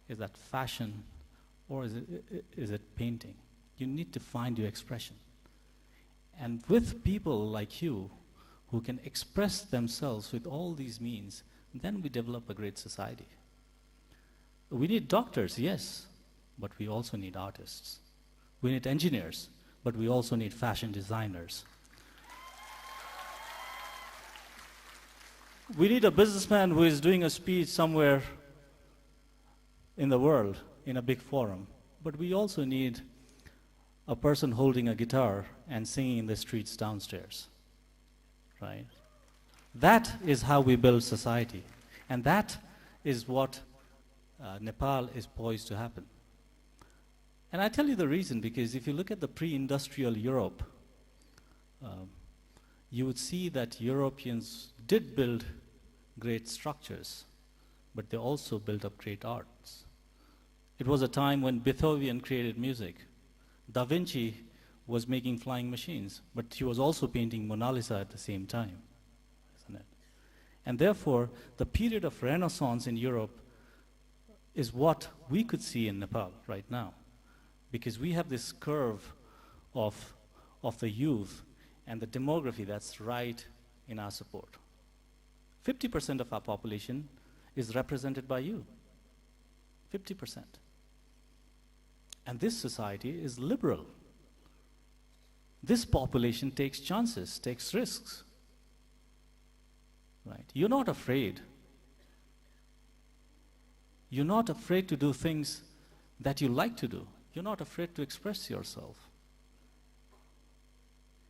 Is that fashion, or is it painting? You need to find your expression. And with people like you, who can express themselves with all these means, then we develop a great society. We need doctors, yes, but we also need artists. We need engineers, but we also need fashion designers. We need a businessman who is doing a speech somewhere in the world, in a big forum. But we also need a person holding a guitar and singing in the streets downstairs, right? That is how we build society. And that is what Nepal is poised to happen. And I tell you the reason, because if you look at the pre-industrial Europe, you would see that Europeans did build great structures, but they also built up great arts. It was a time when Beethoven created music. Da Vinci was making flying machines, but he was also painting Mona Lisa at the same time, isn't it? And therefore, the period of Renaissance in Europe is what we could see in Nepal right now, because we have this curve of the youth and the demography that's right in our support. 50% of our population is represented by you. 50%. And this society is liberal. This population takes chances, takes risks. Right? You're not afraid. You're not afraid to do things that you like to do. You're not afraid to express yourself.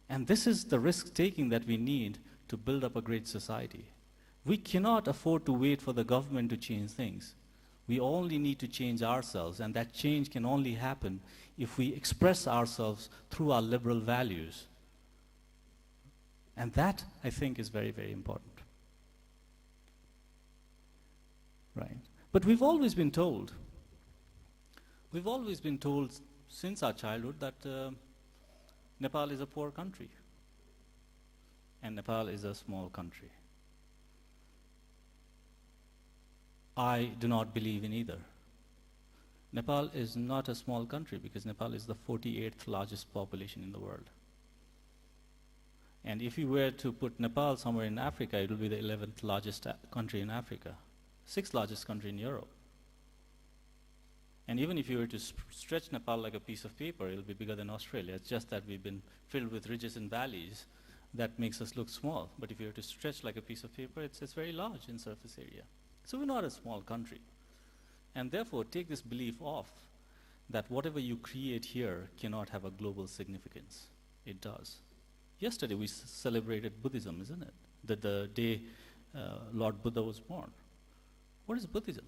And this is the risk-taking that we need to build up a great society. We cannot afford to wait for the government to change things. We only need to change ourselves, and that change can only happen if we express ourselves through our liberal values. And that, I think, is very, very important. Right? But we've always been told since our childhood that Nepal is a poor country, and Nepal is a small country. I do not believe in either. Nepal is not a small country because Nepal is the 48th largest population in the world. And if you were to put Nepal somewhere in Africa, it will be the 11th largest country in Africa, 6th largest country in Europe. And even if you were to stretch Nepal like a piece of paper, it will be bigger than Australia. It's just that we've been filled with ridges and valleys that makes us look small. But if you were to stretch like a piece of paper, it's very large in surface area. So we're not a small country. And therefore, take this belief off that whatever you create here cannot have a global significance. It does. Yesterday we celebrated Buddhism, isn't it? The day Lord Buddha was born. What is Buddhism?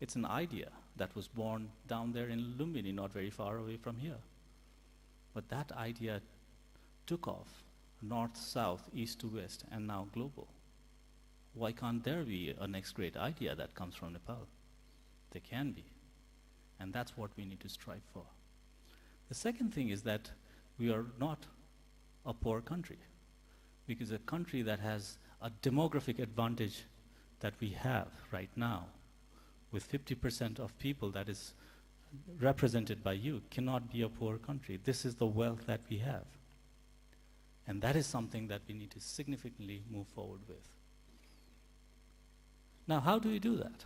It's an idea that was born down there in Lumbini, not very far away from here. But that idea took off, north, south, east to west, and now global. Why can't there be a next great idea that comes from Nepal? There can be. And that's what we need to strive for. The second thing is that we are not a poor country, because a country that has a demographic advantage that we have right now, with 50% of people that is represented by you, cannot be a poor country. This is the wealth that we have. And that is something that we need to significantly move forward with. Now, how do we do that?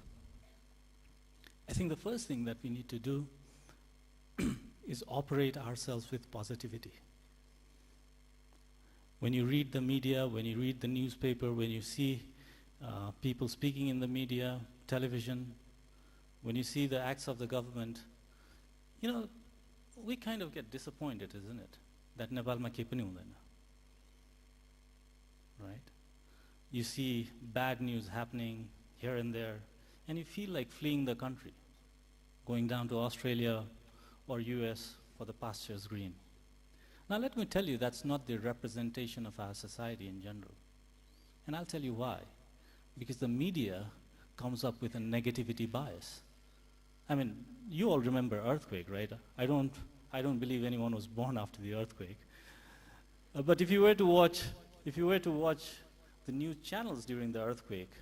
I think the first thing that we need to do is operate ourselves with positivity. When you read the media, when you read the newspaper, when you see people speaking in the media, television, when you see the acts of the government, you know, we kind of get disappointed, isn't it? That Nepal ma ke pani hundaina. Right? You see bad news happening here and there, and you feel like fleeing the country, going down to Australia or US for the pastures green. Now let me tell you, that's not the representation of our society in general. And I'll tell you why. Because the media comes up with a negativity bias. I mean, you all remember earthquake, right? I don't believe anyone was born after the earthquake. But if you were to watch the news channels during the earthquake,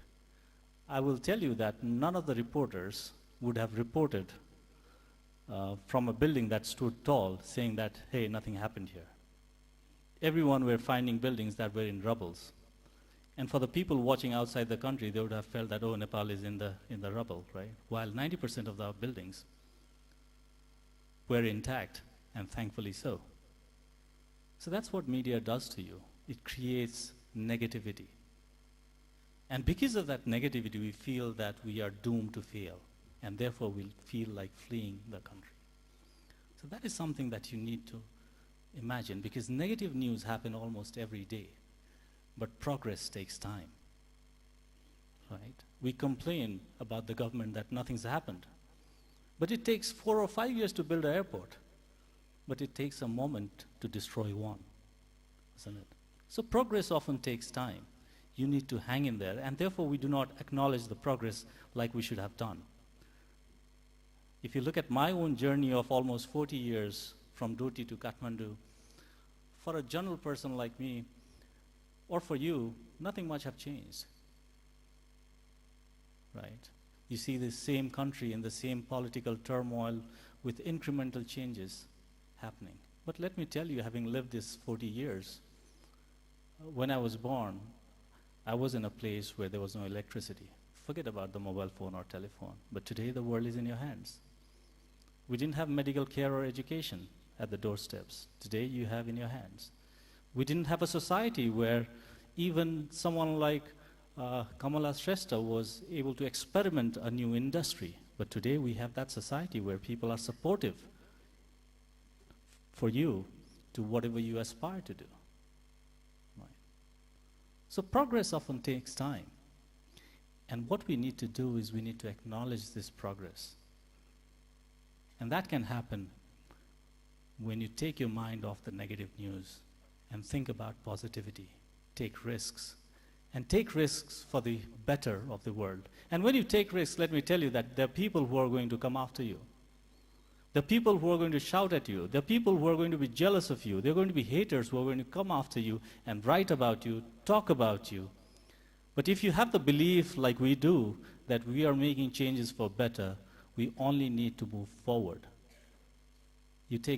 I will tell you that none of the reporters would have reported from a building that stood tall, saying that, hey, nothing happened here. Everyone were finding buildings that were in rubbles. And for the people watching outside the country, they would have felt that, oh, Nepal is in the rubble, right? While 90% of the buildings were intact, and thankfully so. So that's what media does to you. It creates negativity. And because of that negativity, we feel that we are doomed to fail, and therefore we'll feel like fleeing the country. So that is something that you need to imagine, because negative news happen almost every day, but progress takes time, right? We complain about the government that nothing's happened, but it takes 4 or 5 years to build an airport, but it takes a moment to destroy one, isn't it? So progress often takes time. You need to hang in there, and therefore we do not acknowledge the progress like we should have done. If you look at my own journey of almost 40 years from Tootle to Kathmandu, for a general person like me, or for you, nothing much have changed, right? You see the same country in the same political turmoil with incremental changes happening. But let me tell you, having lived this 40 years, when I was born, I was in a place where there was no electricity. Forget about the mobile phone or telephone. But today the world is in your hands. We didn't have medical care or education at the doorsteps. Today you have in your hands. We didn't have a society where even someone like Kamala Shrestha was able to experiment a new industry. But today we have that society where people are supportive for you to whatever you aspire to do. Right. So progress often takes time. And what we need to do is we need to acknowledge this progress. And that can happen when you take your mind off the negative news and think about positivity, take risks, and take risks for the better of the world. And when you take risks, let me tell you that there are people who are going to come after you. There are people who are going to shout at you. There are people who are going to be jealous of you. There are going to be haters who are going to come after you and write about you, talk about you. But if you have the belief, like we do, that we are making changes for better, we only need to move forward. You take